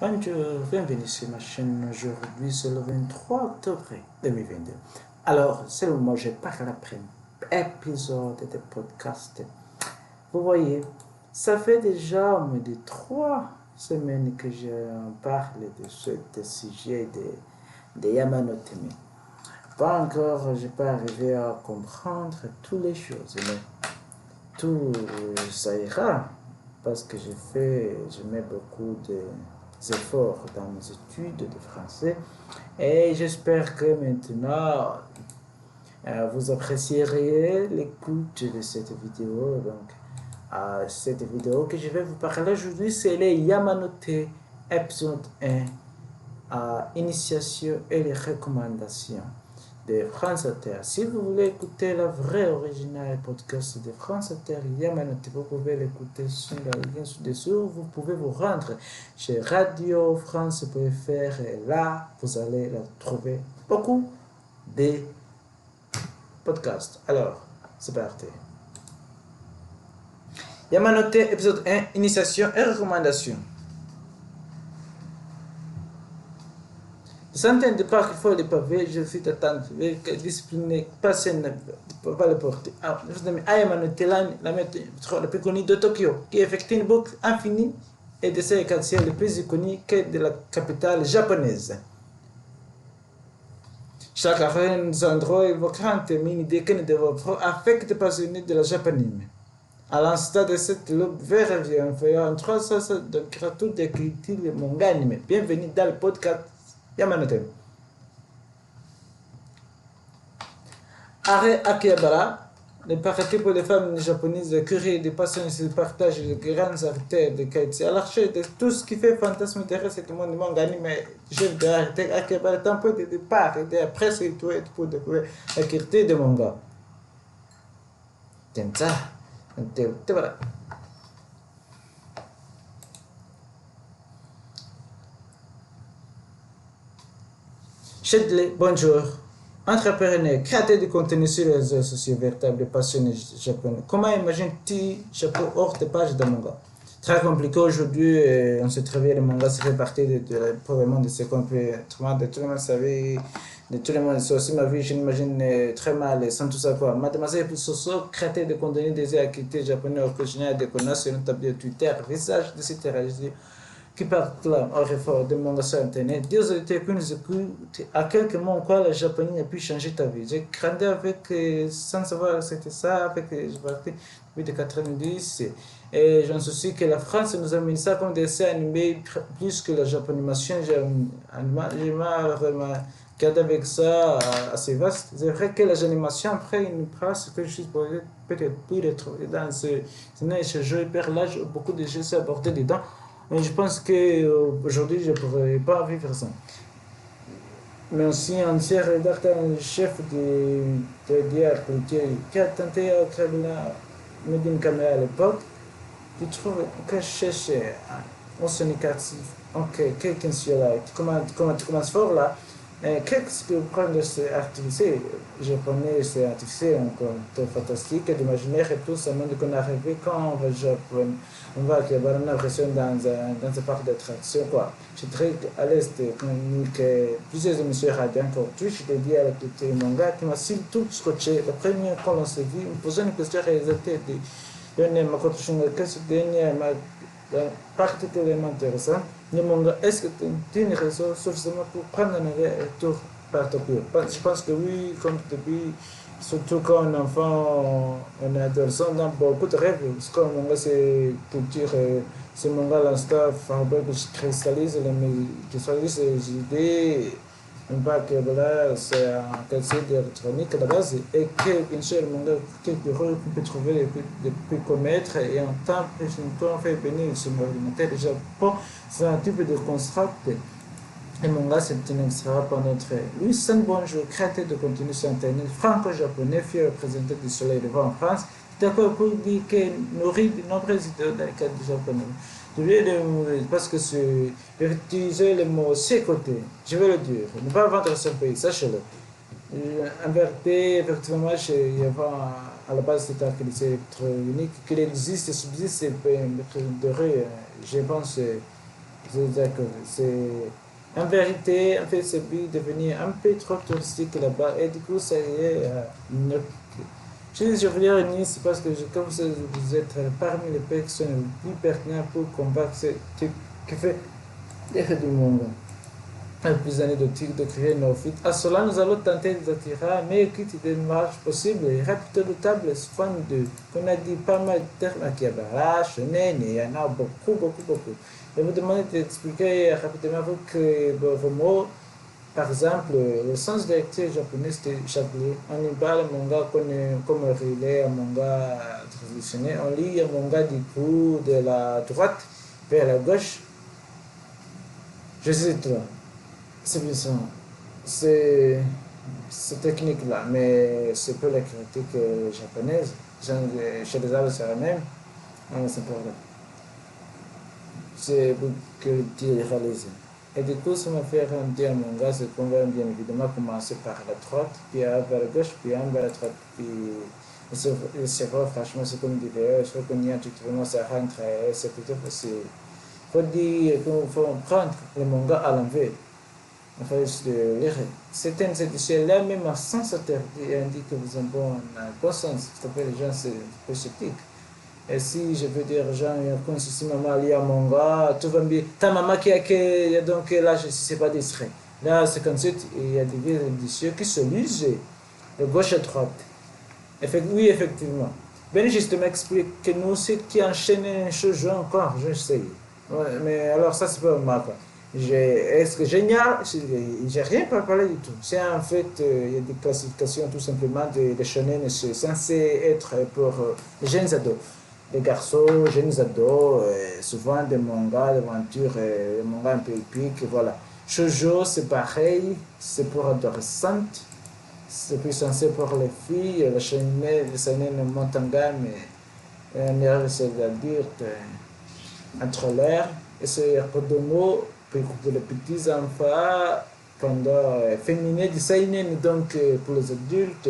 Bonjour, bienvenue sur ma chaîne. Aujourd'hui, c'est le 23 octobre 2022. Alors, c'est le moment où je parle après épisode de podcast. Vous voyez, ça fait déjà moins de 3 semaines que je parle de ce sujet de Yamanotemi. Pas encore, je n'ai pas arrivé à comprendre toutes les choses, mais tout ça ira parce que je mets beaucoup d'efforts dans mes études de français et j'espère que maintenant vous apprécierez l'écoute de cette vidéo. Donc, cette vidéo que je vais vous parler aujourd'hui, c'est les Yamanote épisode 1, initiation et les recommandations de France Inter. Si vous voulez écouter la vraie originale podcast de France Inter, Yamanote, vous pouvez l'écouter sur le lien sous-dessous. Vous pouvez vous rendre chez radiofrance.fr et là, vous allez la trouver beaucoup de podcasts. Alors, c'est parti. Yamanote, épisode 1, initiation et recommandation. Centaines de parcs, il faut les pavés, je suis attendre, discipliné, passionné, pas le porter. Alors, je vous dis, Yamanote, la plus connue de Tokyo, qui effectue une boucle infinie et de ses quartiers les plus iconiques de la capitale japonaise. Chaque endroit évoquant une idée que nous devons affecte les passionnés de la japanime. À l'instar de cette loupe vert et en 300 de gratuit de critiques le manga anime. Bienvenue dans le podcast Yamanote. Are Akihabara, le paradis pour les femmes japonaises curieuses de passion et de partage de grandes artères de quartier. À la recherche de tout ce qui fait fantasme intéresse tout le monde du manga anime, chef de art Akihabara est un point de départ et après c'est tout pour découvrir la critique de manga. T'aimes ça? Voilà. Shedley, bonjour. Entrepreneur, créateur de contenu sur les réseaux sociaux, véritable passionné japonais. Comment imagines-tu Japon hors des pages de manga? Très compliqué aujourd'hui, on se travaille, le manga, ça fait partie probablement de ce qu'on peut trouver, de tout le monde savait, de tout le monde. C'est aussi ma vie, je m'imagine très mal, sans tout ça quoi. Mademoiselle Soso, créateur de contenu des activités japonais originaires de connaissances sur une table de Twitter, visage de cette réalité qui proclame au réfort de manga sur internet. Des auditeurs qui nous écoutent, à quelques mots en quoi le japonais a pu changer ta vie. J'ai grandi avec, sans savoir que c'était ça, avec, je partais depuis de 90. Et j'en suis sûr que la France nous a mis ça comme dessin animé plus que la japonimation. J'ai regardé avec ça assez vaste. C'est vrai que la animation, après, une place que je suis peut-être plus retrouver dans ce jeu hyper large, beaucoup de jeux sont abordés dedans. Mais je pense qu'aujourd'hui, je ne pourrais pas vivre ça. Mais aussi, un ancien rédacteur en chef de Diar qui a tenté à créer une caméra à l'époque, tu trouves que je cherche un sonicatif, quelqu'un sur là, comment tu commences fort là, qu'est-ce que vous prenez de cet artificiel japonais, c'est artificiel encore très fantastique, d'imaginaire et tout, ça montre qu'on est arrivé quand on va au Japon, on va avoir une impression dans un parc d'attractions quoi. Je suis très à l'aise de communiquer plusieurs émissions radio encore Twitch dédiées à la culture manga qui m'a tout scotché. La première fois qu'on s'est vu, il me posait une question réalisée de Yone Makoto Shingaka, ce dernier m'a particulièrement intéressant. Le manga, est-ce que tu as une raison suffisamment pour prendre un retour par Tokyo? Je pense que oui, comme depuis, surtout quand on est enfant, on est adolescent, on a beaucoup de rêves. Parce que le manga, c'est culture, c'est manga, l'instant, qui cristallise les idées. Un bac, voilà, c'est un quartier d'électronique à la base, et que, bien sûr, le manga, quelques rôles qu'on peut trouver, peut commettre, et en temps, on fait venir sur l'ordinateur. Le Japon, c'est un type de construct. Le manga, c'est un extra pour notre. Lui, c'est un bonjour, créateur de contenu sur Internet, franco-japonais, fier représentant du soleil levant en France, d'accord pour dire qu'il nourrit de nombreuses idées dans le cadre du japonais. Je vais parce que je vais utiliser le mot ses côtés, je vais le dire, ne pas vendre son pays, sachez-le. En vérité, effectivement, il y a à la base cet art électronique, qu'il existe et subsiste, c'est de rue, je pense. C'est-à-dire que c'est en vérité, en fait, c'est devenu un peu trop touristique là-bas et du coup, ça y est. Je veux dire Nice parce que comme vous êtes parmi les personnes les plus pertinentes pour combattre ce qui fait l'effet du monde. Plus années de créer nos fuites. À cela, nous allons tenter d'attirer un meilleur kit de marche possible et rapide de table fan de, qu'on a dit pas mal de termes qui abarrachent, il y en a beaucoup, beaucoup, beaucoup. Je vais vous demander d'expliquer rapidement vos mots. Par exemple, le sens directeur japonais, c'était chapelet. On y parle un manga comme relais, un manga traditionnel. On lit un manga du coup de la droite vers la gauche. Je sais toi. C'est bien ça. C'est cette technique-là, mais c'est peu la critique japonaise. Chez les Arabes, c'est la même. C'est pas vrai. C'est que tu réalises. Et du coup, ça m'a fait rendre un manga, c'est qu'on va bien évidemment commencer par la droite, puis un vers la gauche, puis un vers la droite. Puis c'est vrai, franchement, c'est comme des vidéos, je reconnais intuitivement, ça rentre, c'est plutôt facile. Il faut dire qu'il faut prendre le manga à l'envers. Enfin, je lire. Certaines éditions-là, même sans interdit, indiquent que vous avez un bon sens. Ça fait les gens, c'est un peu sceptique. Et si je veux dire, genre, comme si maman lit un manga, tout va bien. Ta maman qui a donc là, je ne sais pas distrait. Là, c'est comme ça, il y a des éditions qui se lisent de gauche à droite. Oui, effectivement. Ben, justement, explique que nous, c'est qui enchaîne un chose encore, je sais. Ouais, mais alors, ça, c'est pas mal. Est-ce que génial? J'ai rien parlé du tout. C'est en fait, il y a des classifications tout simplement de shonen, c'est censé être pour les jeunes ados. Les garçons, jeunes ados, souvent des mangas d'aventure, des mangas un peu épiques, voilà. Shoujo, c'est pareil, c'est pour adolescentes. C'est plus censé pour les filles, le shonen monte en gamme, c'est l'adulte, entre l'air, et c'est Kodomo pour les petits enfants, pendant féminin, du seinen, donc pour les adultes,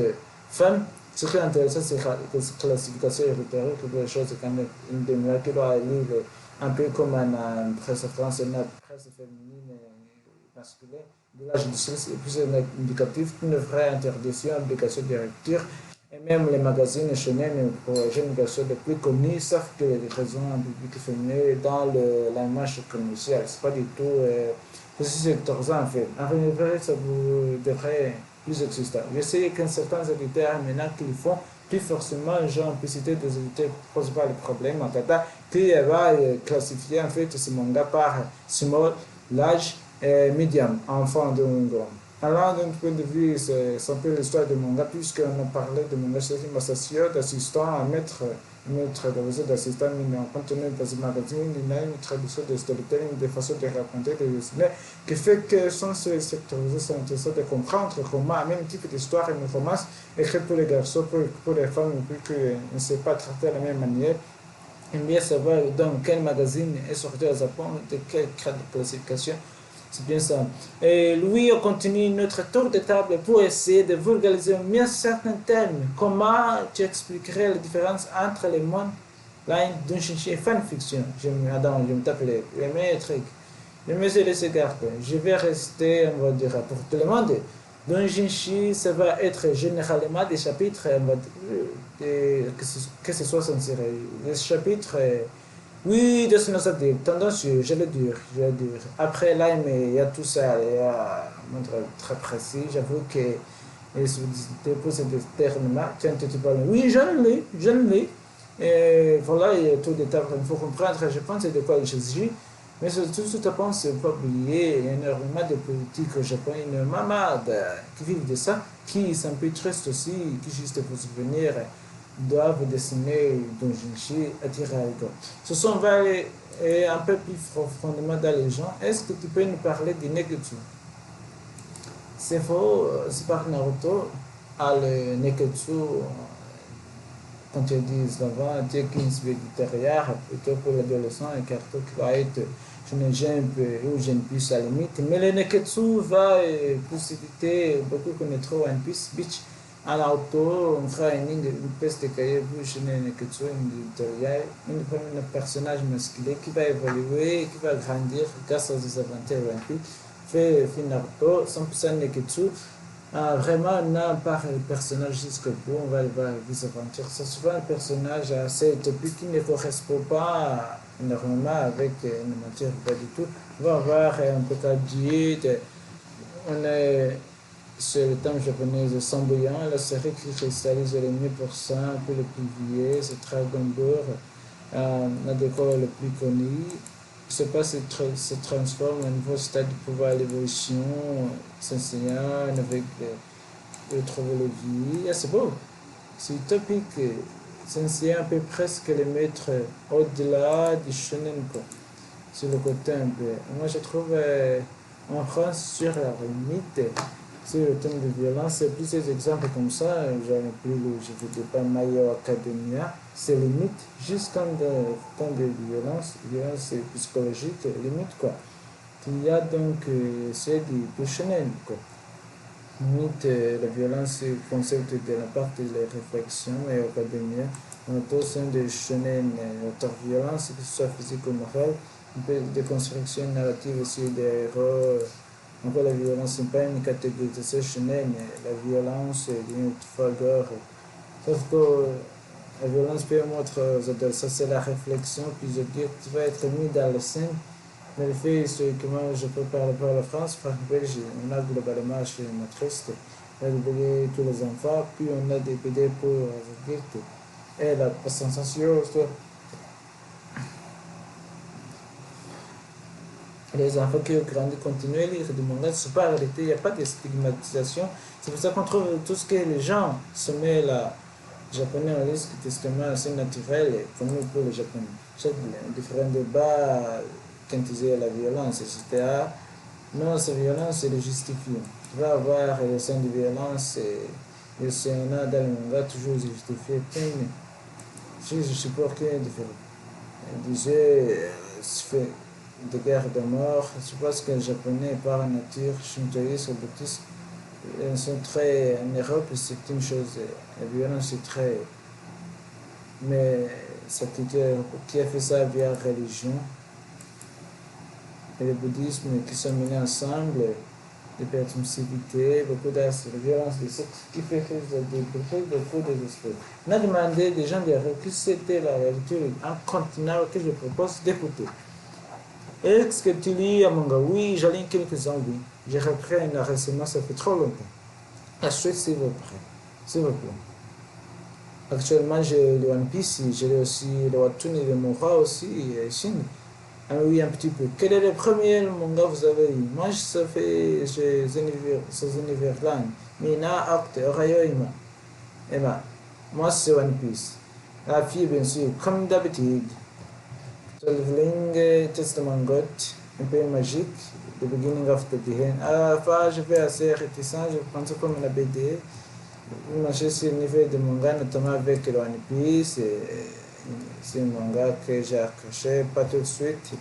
femmes. Ce qui est intéressant, c'est que cette classification est rhétorique, quelque chose comme une demi-heure qui doit lire un peu comme une presse française, une presse féminine et masculine. De là, je dis que c'est plus indicatif qu'une vraie interdiction, obligation de lecture. Et même les magazines shonen pour les jeunes garçons les plus connus savent que les raisons en public féminin dans la marche commerciale, c'est pas du tout sectorisant en fait. En réalité, ça vous devrait plus exister. Je sais qu'un certain éditeurs maintenant qui le font, plus forcément, genre, peut citer des éditeurs qui posent pas le problème en tata, qui va classifier en fait ce manga par small, large et medium, enfant de grand. Alors, d'un point de vue, c'est un peu l'histoire du manga, puisqu'on a parlé de manga, c'est une association d'assistants à mettre traduction d'assistant en contenu dans ce magazine, il y a une traduction de storytelling, des façons de raconter, de dessiner, qui fait que sans se sectoriser, c'est intéressant de comprendre comment un même type d'histoire, une romance, écrite pour les garçons, pour les femmes, puis qu'on ne sait pas traiter de la même manière. Et bien savoir dans quel magazine est sorti au Japon, de quel cadre de classification. C'est bien ça. Et Louis, on continue notre tour de table pour essayer de vulgariser mieux certains termes. Comment tu expliquerais la différence entre les one-line d'un et fanfiction? Je me tape les meilleurs trucs. Je me suis laissé garder. Je vais rester, on va dire, pour tout le monde. Donjinshi, ça va être généralement des chapitres, on va dire, que ce soit censé. Les chapitres. Oui, de ce dire, tendancieux, je le dire, je le dire. Après, là, il y a tout ça, il y a un montre très précis. J'avoue que si vous posez des termes, tiens, tu parles, oui, je le lis. Et voilà, il y a tout des termes, il faut comprendre, je pense, de quoi il s'agit. Mais surtout, je pense, il ne faut pas oublier, il y a énormément de politiques au Japon, une maman qui vivent de ça, qui sont un peu tristes aussi, qui juste pour souvenir doivent dessiner Donjinshi attirer à l'ego. Ce sont aller un peu plus profondément dans les gens. Est-ce que tu peux nous parler du Neketsu? C'est faux, c'est par Naruto. Le Neketsu, quand tu dis avant, Dieu qui est derrière, plutôt pour l'adolescent, un carton qui va être Shonen Jump ou Jeune Plus à la limite. Mais le Neketsu va possibiliter, beaucoup connaîtront One Piece Beach. en auto, on fera une peste de cahier, bouche, un personnage masculin qui va évoluer, qui va grandir grâce aux aventures olympiques. Fait Naruto, 100% Neketsu. Vraiment, on a par le personnage jusqu'au bout, on va voir les aventures. C'est souvent un personnage assez utopique qui ne correspond pas énormément avec une matière, pas du tout. On va voir un peu de on est sur le thème japonais de Samboyan, la série qui cristallise le 1000%, un peu le plus vieux, c'est Dragon Ball, la décor le plus connu. Je ne sais pas si se transforme à un nouveau stade de pouvoir l'évolution, s'enseignant avec de trouver le vie. Ah, c'est beau, c'est utopique, c'est un peu presque le maître au-delà du shonen, quoi. Sur le côté un peu. Moi, je trouve en France, sur la limite, sur le thème de violence, c'est plusieurs exemples comme ça. J'avais pris le je ne veux pas My Hero Academia. C'est limite, juste quand de violence psychologique, limite quoi. Il y a donc c'est du shonen quoi. Limite la violence, le concept de la part de la réflexion et académia. On a tous un de shonen auteur violence, que ce soit physique ou morale. Un peu de construction narrative aussi des héros. Encore la violence n'est pas une catégorisation shonen, mais la violence d'une faveur. Sauf que la violence peut montrer aux adolescents, c'est la réflexion, puis je dis que tu vas être mis dans la scène. Mais le fait, c'est que moi je peux parler pour la France, par Belge, on a globalement chez Matrice, on a des tous les enfants, puis on a des PD pour les adultes. Et la sensation, les enfants qui ont grandi continuent à lire du manga, c'est pas arrêté, il n'y a pas de stigmatisation. C'est pour ça qu'on trouve tout ce que les gens se mettent là. Les Japonais ont risque testament assez naturel, comme nous pour les Japonais. Chaque différents débats quand ils disaient la violence, etc. Non, cette violence, elle est justifiée. Tu vas avoir les scènes de violence et le Sénat dans le manga toujours justifié. Je suis pas aucun différent. Disait, fait de guerre de mort. Je pense que les Japonais, par nature, shintoïstes ou bouddhistes, ils sont très. En Europe, c'est une chose. La violence est très. Mais cette qui a fait ça via la religion et le bouddhisme qui sont menés ensemble, des permissivité, beaucoup de violence de sexe, qui fait des choses de faux désespérés. On a demandé des gens de que c'était la lecture en continent que je propose d'écouter. Est-ce que tu lis un manga? Oui, j'en lis quelques-uns, oui. J'ai repris un récemment, ça fait trop longtemps. La suite, s'il vous plaît. S'il vous plaît. Actuellement, j'ai le One Piece, j'ai aussi le Webtoon et le Mora aussi, et Shin. Ah oui, un petit peu. Quel est le premier manga que vous avez eu? Moi, ça fait ces univers-là. Mina, Acte, Orayoima. Eh ben, moi, c'est One Piece. La fille, bien sûr, comme d'habitude. Solving Testament God, un peu magique, The Beginning of the End. À la fin, je vais assez réticent, je pense comme la BD. J'ai sur le niveau de manga, notamment avec le One Piece. C'est un manga que j'ai accroché, pas tout de suite.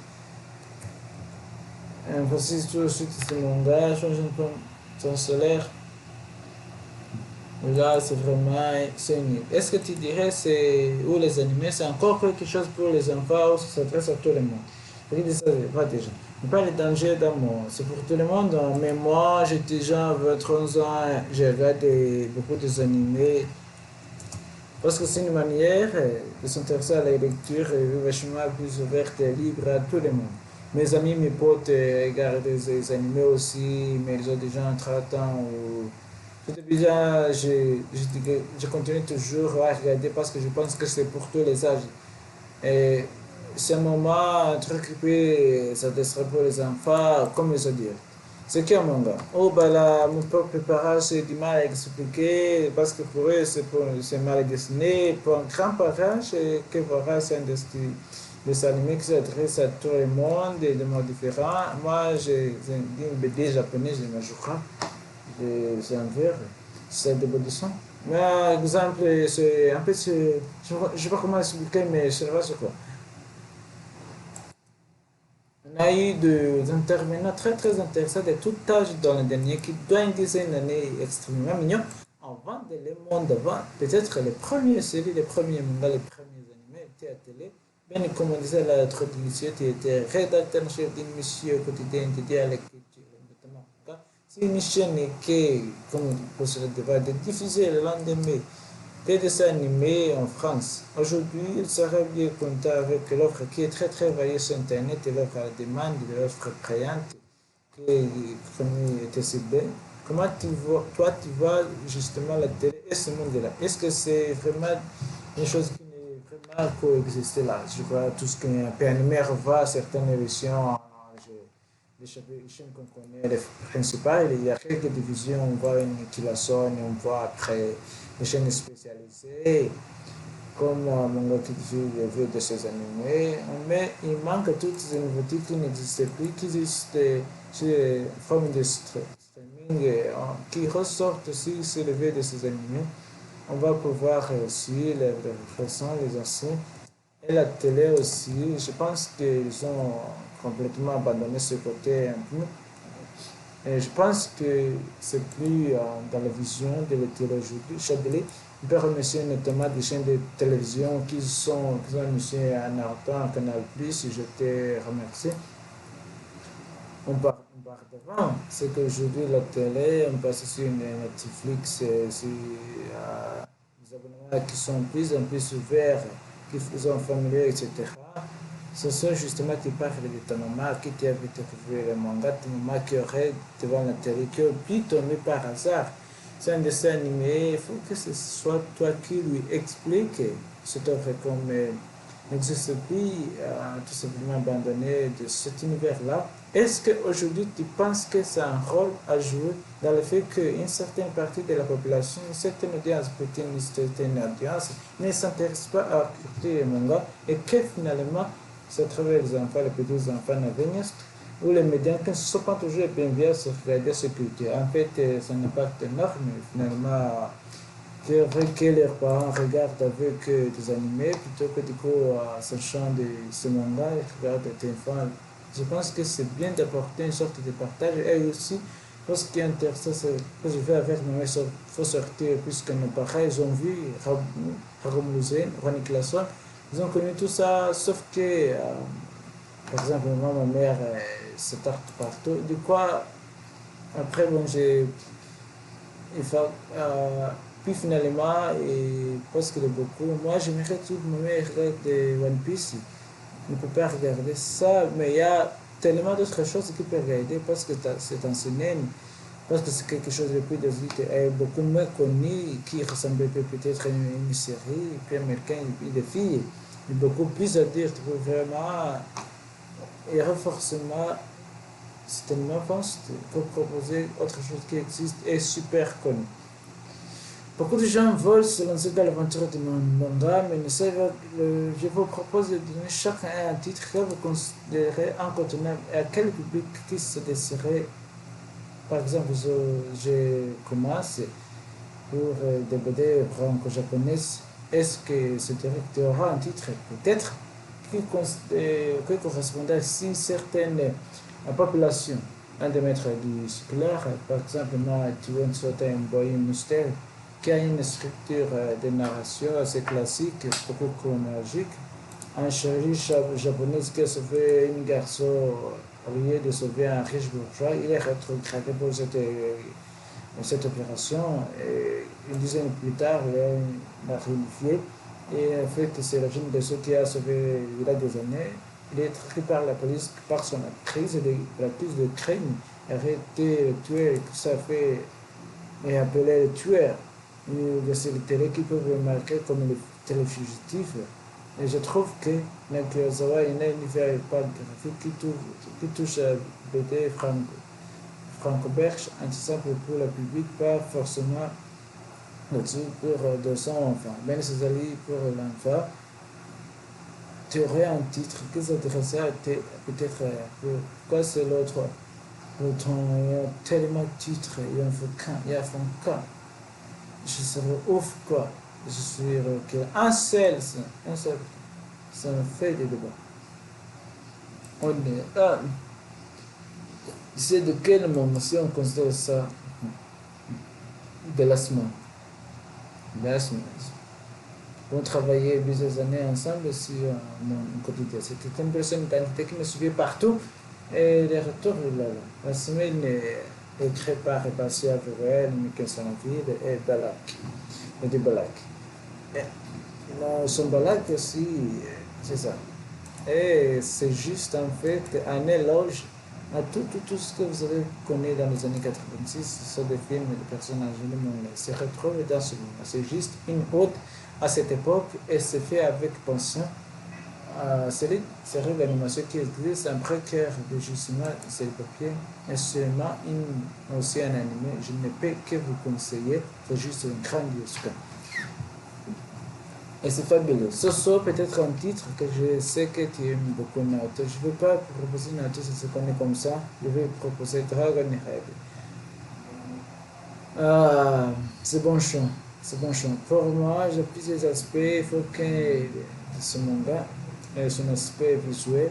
Voici tout de suite ce manga, change un peu son solaire. Là, c'est vraiment c'est unique. Est-ce que tu dirais c'est où les animés, c'est encore quelque chose pour les enfants ou ça s'adresse à tout le monde? Je dis ça, pas déjà. Pas les dangers d'amour, c'est pour tout le monde. Mais moi, j'ai déjà 23 ans, j'ai regardé beaucoup des animés. Parce que c'est une manière de s'intéresser à la lecture vachement plus ouverte et libre à tout le monde. Mes amis, mes potes regardent des animés aussi, mais ils ont déjà un 30 ans. Déjà, je continue toujours à regarder parce que je pense que c'est pour tous les âges. Et c'est un moment, un truc qui peut s'adresser pour les enfants, comme les adultes. C'est qu'un manga. Oh, bah là, mon propre parent, c'est du mal à expliquer parce que pour eux, c'est mal dessiné. Pour un grand-parent, c'est que voilà, c'est un des animés qui s'adresse à tout le monde et de mots différents. Moi, j'ai une BD japonaise, je crois. C'est un verre, c'est des body-sons. Mais par exemple, c'est un peu, je ne sais pas comment expliquer, mais je ne sais pas c'est quoi. On a eu des intervenants très très intéressants de tout âge dans le dernier qui doit une dizaine d'années extrêmement mignons. En avant de Le Monde, avant, peut-être les premières séries, les premiers mangas, les premiers animés étaient à télé. Ben, comme on disait, la traduction était rédacteur en chef d'une mission quotidienne dédiée à la culture, notamment. C'est une chaîne qui, comme pour se devoir de diffuser le lendemain des dessins animés en France. Aujourd'hui, il serait bien compter avec l'offre qui est très très variée sur Internet et l'offre à la demande de l'offre payante qui est ciblée. Comment toi, tu vois justement la télé et ce monde-là? Est-ce que c'est vraiment une chose qui n'est vraiment coexister là? Je vois tout ce qu'un peu animé revoit certaines émissions, les chaînes qu'on connaît, les principales, il y a quelques divisions, on voit une qui la sonne, on voit après les chaînes spécialisées, comme mon petit vu de ces animés, mais il manque toutes ces nouveautés qui n'existent plus, qui existent sur les formes de streaming qui ressortent aussi sur le vu de ces animés. On va pouvoir aussi les récents, les anciens, et la télé aussi. Je pense qu'ils ont complètement abandonné ce côté un peu. Et je pense que c'est plus dans la vision de la télé aujourd'hui. Châtelet, on peut remercier notamment des chaînes de télévision qui ont annoncé un Artan, un Canal Plus, je te remercie. On part devant. C'est qu'aujourd'hui, la télé, on passe sur Netflix, sur des abonnements qui sont plus en plus ouverts, qui sont familiers, etc. Ce sont justement qui parlent de ta maman qui t'avait trouvé le manga, ta maman qui aurait devant la télé, qui aurait pu tomber par hasard. C'est un dessin animé, il faut que ce soit toi qui lui explique cette œuvre comme n'existe plus, tout simplement abandonné de cet univers-là. Est-ce qu'aujourd'hui tu penses que c'est un rôle à jouer dans le fait qu'une certaine partie de la population, une certaine audience, peut-être une certaine audience, ne s'intéresse pas à écouter les mangas et que finalement, c'est à travers les enfants, les petits enfants à venir, où les médias ne sont pas toujours bien sur regarder ce culture. En fait, c'est un impact énorme, finalement. C'est vrai que leurs parents regardent avec des animés plutôt que du coup, sachant de ce manga, ils regardent des enfants. Je pense que c'est bien d'apporter une sorte de partage. Et aussi, ce qui est intéressant, c'est que je vais avec mes il faut sortir, puisque nos parents, ils ont vu Haroun Hussein, Ronnie Classon, ils ont connu tout ça, sauf que, par exemple, moi, ma mère se tarte partout. Du coup, après, bon, j'ai il faut, puis finalement, et parce que beaucoup, moi j'aimerais tout le monde regarder One Piece. On ne peut pas regarder ça, mais il y a tellement d'autres choses qu'il peut regarder parce que c'est un cinéma, parce que c'est quelque chose de plus et beaucoup moins connu, qui ressemble peut-être à une série, puis américain, et puis des filles. Il y a beaucoup plus à dire, vraiment, et forcément, c'est tellement vaste pour proposer autre chose qui existe et super connu. Beaucoup de gens veulent se lancer dans l'aventure de mon manga, mais je vous propose de donner chacun un titre que vous considérez incontournable et à quel public qui se désirait. Par exemple, je commence pour des BD franco-japonaises. Est-ce que ce directeur aura un titre peut-être qui correspondait à une certaine population? Un des maîtres du scolaire, par exemple, tu vois un boy mystère qui a une structure de narration assez classique, beaucoup chronologique. Un chéri japonais qui a sauvé un garçon au lieu de sauver un riche bourgeois, il est retraité pour cette opération. Et une dizaine plus tard, il a réunifié. Et en fait, c'est la jeune de ceux qui a sauvé il y a des années. Il est traité par la police, par son actrice, l'actrice de crime, a été tué, tout ça fait, et appelé le tueur. C'est les télé qui peuvent remarquer comme les téléfugitifs. Et je trouve que Nakuyazawa est un univers graphique qui touche à BD franco-belge, accessible pour le public, pas forcément pour son enfant. Ben Césali pour l'enfant, tu aurais un titre qui s'adressait peut-être pourquoi c'est l'autre. L'autre, il y a tellement de titres, il y a un camp. Je serais ouf quoi. Je suis un seul, ça me fait des débats. On est c'est de quel moment si on considère ça de la semaine. Yes, on travaillait plusieurs années ensemble sur mon quotidien. C'était une personne d'identité qui me suivait partout. Et les retours, là, la semaine est très part est passée avec elle, mais que son ville est Balak. Et du Balak. Et son Balak aussi, c'est ça. Et c'est juste en fait un éloge à tout ce que vous avez connu dans les années 86. Ce sont des films et des personnages qui se retrouvent dans ce moment. C'est juste une ode à cette époque et c'est fait avec pension. C'est une série d'animation qui utilise un précaire de justement c'est le papier et seulement aussi un animé. Je ne peux que vous conseiller. C'est juste une grandiose. Et c'est fabuleux. Soso, peut-être un titre que je sais que tu aimes beaucoup, Naruto. Je ne vais pas proposer Naruto si c'est connu comme ça. Je vais proposer Dragon Head. Ah, c'est bon chant. C'est bon chant. Pour moi, j'ai plusieurs aspects. Il faut que ce manga, son aspect visuel,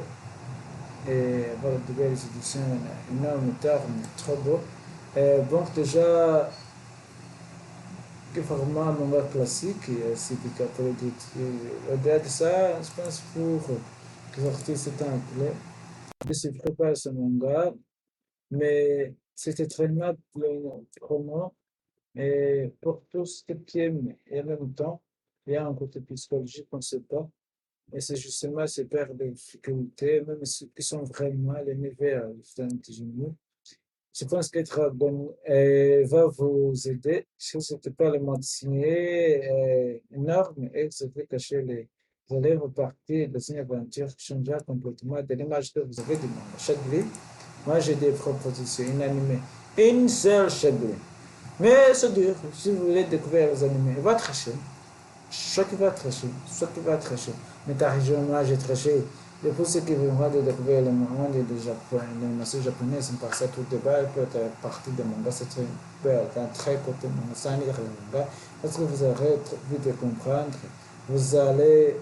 et avoir de belles éditions, énorme terme, trop beau. Donc déjà, que vraiment un manga classique, c'est du catholique. Au-delà de ça, je pense pour les artistes anglais, je ne ferai pas ce manga, mais c'était très mal pour moi. Et pour tous ceux qui aiment, et en même temps, il y a un côté psychologique, on ne sait pas. Et c'est justement ces paires de difficultés, même ceux qui sont vraiment les vers les je pense que Dragon va vous aider. Si ce n'était pas le mode signé énorme et que c'était caché les allez repartir dans une aventure qui changera complètement de l'image que vous avez du monde. Chadli, moi j'ai des propositions, une animée, une seule Chadli. Mais c'est dur, si vous voulez découvrir les animés, il va tricher. Chaque va tricher, chaque va tricher. Mais ta région, moi j'ai triché. Depuis ce qui vient de découvrir le monde du Japon, l'animation japonaise, c'est par ça tout débat peut être partie de manga, c'est un très côté manga, sans lire le manga, parce que vous allez vite comprendre, vous allez,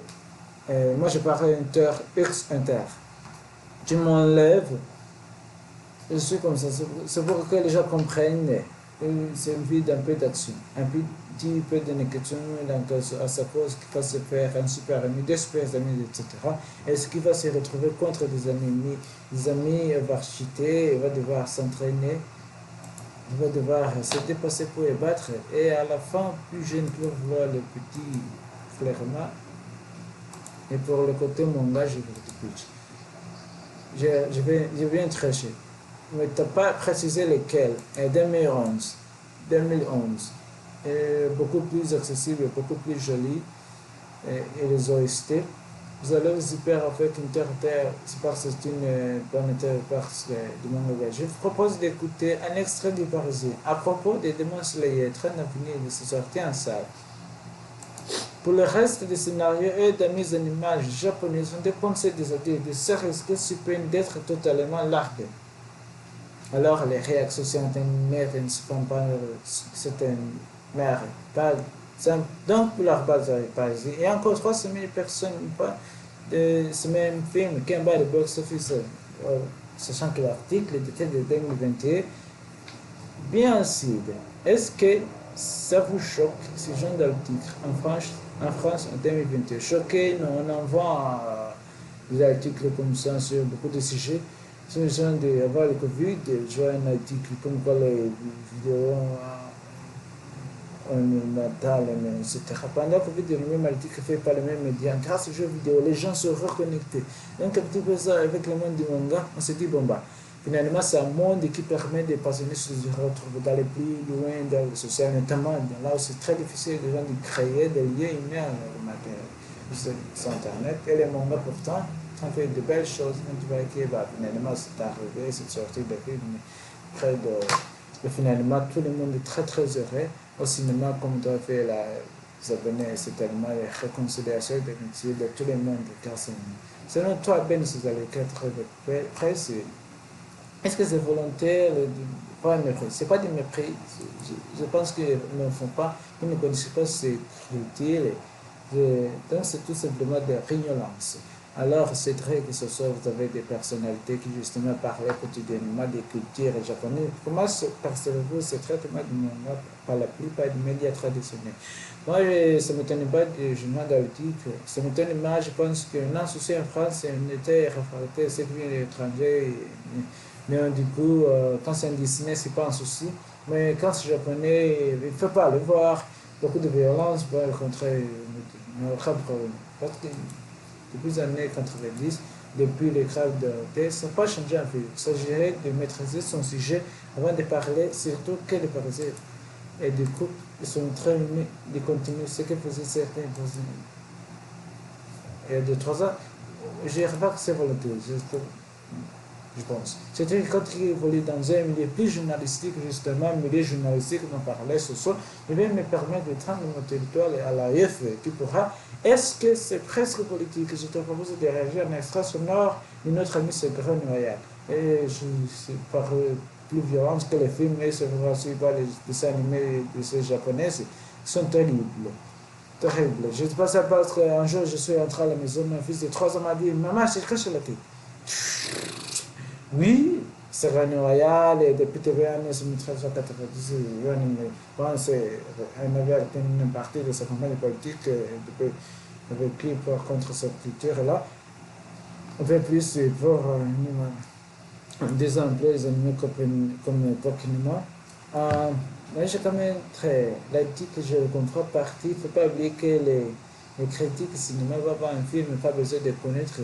moi je parle inter, X inter, tu m'enlèves, je suis comme ça, c'est pour que les gens comprennent, c'est une vie d'un peu d'action, un petit peu de négation à sa cause qui va se faire un super ami, des super amis, etc. Et ce qui va se retrouver contre des amis va chuter, il va devoir s'entraîner, il va devoir se dépasser pour les battre, et à la fin, plus je ne peux voir le petit flairement, et pour le côté manga, je vais te pitch. Je viens tricher. Mais tu n'as pas précisé lesquels. Et 2011. 2011. Et beaucoup plus accessible, beaucoup plus joli. Et les OST. Vous allez aussi faire avec une terre, c'est parce que c'est une planète du monde réel. Je vous propose d'écouter un extrait du Parisien à propos des Demon Slayer, train d'avenir de se sortir en salle. Pour le reste des scénarios et des mises en image japonaises, on dépensait des adultes de se risquer supposent d'être totalement largués. Alors les réactions sur Internet ne se font pas, c'est une merde. Donc pour leur base pas et encore 300 000 personnes pas de ce même film qui est en bas de box-office, sachant que l'article était de 2021, bien sûr. Est-ce que ça vous choque ce genre d'article en France en 2021? Choqué, non, on envoie des articles comme ça sur beaucoup de sujets. C'est le genre d'avoir le Covid, je vois un article comme quoi les vidéos natal, etc. Pendant que le même article fait par le même média, grâce aux jeux vidéo, les gens se reconnectent. Donc un petit peu ça avec le monde du manga, on se dit bon bah, finalement c'est un monde qui permet des passionnés de se retrouver d'aller plus loin dans le social, notamment là où c'est très difficile déjà de créer des liens humains sur Internet. Et les mangas pourtant ont fait de belles choses. Quand tu vois que bah, finalement c'est arrivé, c'est sorti des films près de finalement tout le monde est très très heureux au cinéma comme tu as fait la abonnés, c'est tellement la réconciliation de tout le monde car selon toi Ben vous allez être prêt, est-ce que c'est volontaire pas un mépris, c'est pas du mépris, je pense qu'ils ne le font pas, ils ne connaissent pas ces critères, donc c'est tout simplement de l'ignorance. Alors, c'est vrai que ce soir, vous avez des personnalités qui justement parlaient quotidiennement des cultures japonaises. Comment percevez-vous ce traitement du manga par la plupart des médias traditionnels? Moi, ça ne m'étonne pas du jugement politique. Ça m'étonne pas, je pense qu'un an souci en France, on était réfractaire à ce qui vient de l'étranger. Mais du coup, quand c'est un Disney, c'est pas un souci. Mais quand c'est japonais, il ne faut pas le voir. Beaucoup de violence, pour rencontrer un grave problème. Parce que depuis les années 90, depuis les graves de thé, ça n'a pas changé en fait. Il s'agirait de maîtriser son sujet avant de parler, surtout que de parler. Et du coup, ils sont très unis de continuer ce que faisaient certains voisins. Et de 3 ans, j'ai remarqué que c'est volontaire, je pense. C'est-à-dire quand il évolue dans un milieu plus journalistique, justement, milieu journalistique dont on parlait ce soir, il va me permettre de prendre mon territoire à la F qui pourra. Est-ce que c'est presque politique? Je te propose de réagir en extrait sonore de notre ami Secret Noyal. Et c'est par plus violence que les films, et c'est vrai aussi par les dessins animés de ces japonaises, sont terribles. Terrible. Je ne sais pas ça parce qu'un jour je suis entré à la maison, mon fils de 3 ans m'a dit: Maman, c'est quoi sur la tête? Oui, c'est René Royal et depuis TVA 1390, c'est un avait une partie de sa campagne politique avait pris contre cette culture-là. On fait plus pour des emplois, des animaux comme Pokémon. Moi, j'ai quand même très l'éthique, je le comprends partie. Il ne faut pas oublier que les critiques cinéma vont voir un film, pas besoin de connaître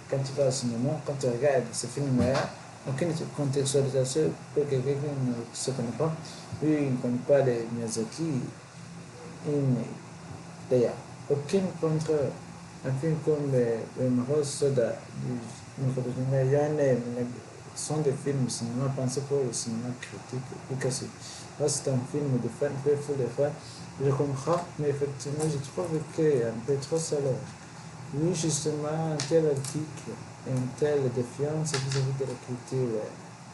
quand tu vas au cinéma, quand tu regardes ce film-là, aucune contextualisation pour quelqu'un qui ne se connaît pas. Lui, il ne connaît pas les Miyazaki. D'ailleurs, aucune contre un film comme le Rose Soda du Yann sont des films cinéma pensés pour le cinéma critique ou cassé. Là, c'est un film de fans, peu fou de fans. Je comprends, mais effectivement, je trouve qu'il est un peu trop salaire. Oui, justement, un tel article et une telle défiance vis-à-vis de la culture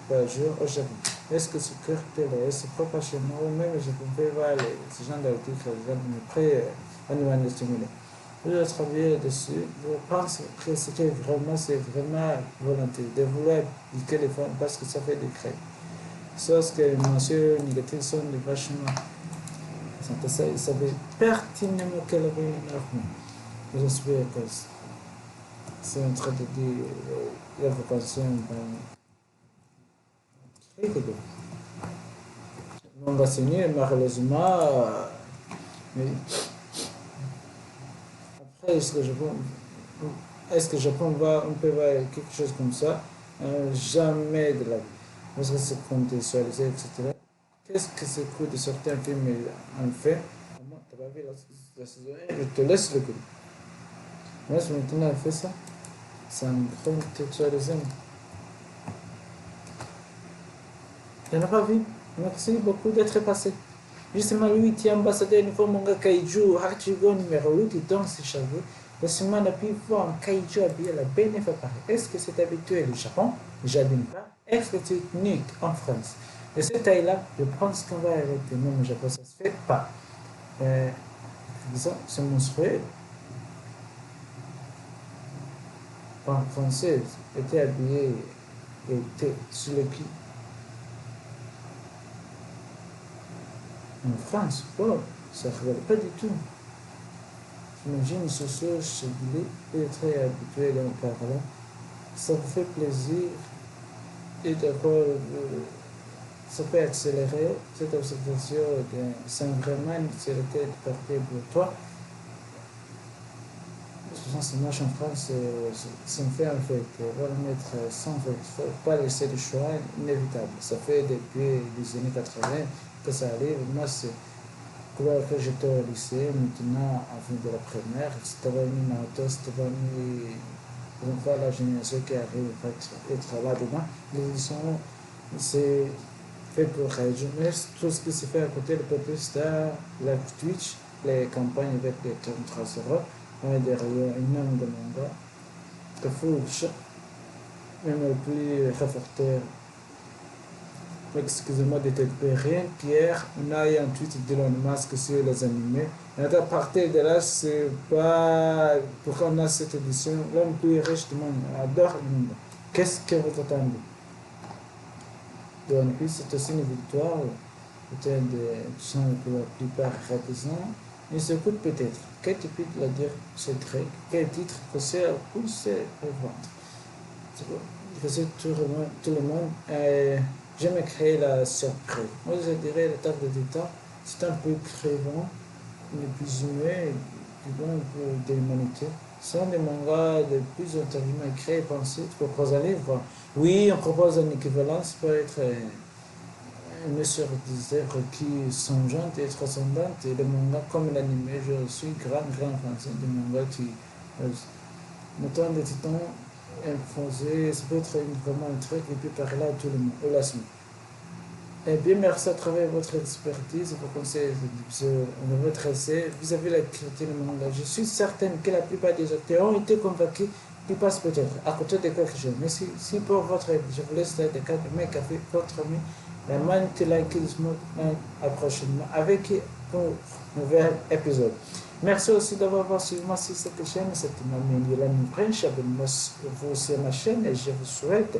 par jour au Japon. Est-ce que ce cœur est proportionnel ou même je peux voir ce genre d'article, après, à nous stimuler. Je vais travailler dessus. Je pense que c'est vraiment volonté de vouloir éduquer les femmes parce que ça fait des crèmes. Sauf que les mentions négatives sont vachement. Ils savaient pertinemment qu'elle avait une arme. J'espère que c'est en train de dire la vocation on va signer malheureusement. Mais après, est-ce que le Japon on peut voir quelque chose comme ça? Jamais de la vie. Parce que c'est contextualisé, etc. Qu'est-ce que c'est cool de certains films en fait? Moi, tu n'as pas vu la saison 1, je te laisse le coup. Moi, si maintenant elle fait ça, c'est un contextualisé. Tu n'as pas vu? Merci beaucoup d'être passé. Justement, lui qui est ambassadeur du manga Kaiju, Hachigo numéro 8, qui donne ses cheveux. Le semaine a pu voir un Kaiju habillé à la BNF à Paris. Est-ce que c'est habituel au Japon? Déjà d'une part. Est-ce que c'est unique en France? De cette taille-là, je pense qu'on va arrêter. Non, au Japon, ça ne se fait pas. C'est monstrueux. En française, était habillé et était sur le pied. En France, oh, ça ne rigole pas du tout. J'imagine ce soir chez Billy, il est très habitué dans le parler. Ça vous fait plaisir et d'abord, ça peut accélérer cette observation sans vraiment une utilité de partir pour toi. Je pense que moi, en France, ça me fait en fait, on va le mettre sans fait. Il ne faut pas laisser le choix inévitable. Ça fait depuis les années 80 que ça arrive. Moi, c'est alors que j'étais au lycée, maintenant, à la fin de la primaire, c'était venu Naruto, c'était venu la génération qui arrive à être là-dedans. L'édition, c'est fait pour résumer tout ce qui se fait à côté de Pop Star, la Twitch, les campagnes avec les 33 euros, derrière une homme de manga, que Fouch, même le plus réfractaire excusez-moi de t'éclairer, Pierre, on a eu un tweet d'Elon Musk sur les animés. Et à partir de là, c'est pas pourquoi on a cette édition. L'homme plus riche du monde adore le monde. Qu'est-ce que vous attendez? Donc, puis c'est aussi une victoire, peut-être de gens que la plupart représent. Ils s'écoutent peut-être. Quel type de la dire c'est très, quel titre que c'est pour se revendre. C'est bon. Je tout le monde. J'aime créer la surprise. Moi, je dirais la table de détail, c'est un peu crevant, le plus humain, du bon de l'humanité. Ce sont des mangas de plus intelligemment créés et pensés. Tu proposes un livre. Oui, on propose une équivalence peut être une sur des œuvres qui sont jantes et transcendantes. Et le manga comme l'anime, je suis grand fan des mangas qui. Mettons des titans imposés, ça peut être vraiment un truc et puis parler à tout le monde, au last. Eh bien, merci à travers votre expertise, vos conseils, on va tracer vis-à-vis de la critique du manga. Je suis certaine que la plupart des auteurs ont été convaincus qu'ils passent peut-être à côté de quelque chose. Mais si pour votre aide, je vous laisse des cartes de mes cafés, votre ami, la Mantilankisme, prochainement avec un nouvel épisode. Merci aussi d'avoir suivi moi sur cette chaîne. C'était Mamie Yolande Prince. Abonnez-vous sur ma chaîne et je vous souhaite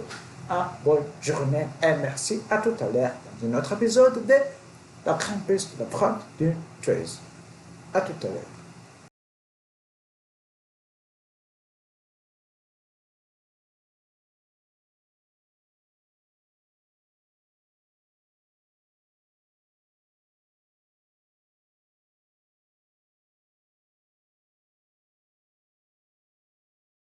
une bonne journée et merci à tout à l'heure dans un autre épisode de La Grande Piste de la Prod du 13. À tout à l'heure.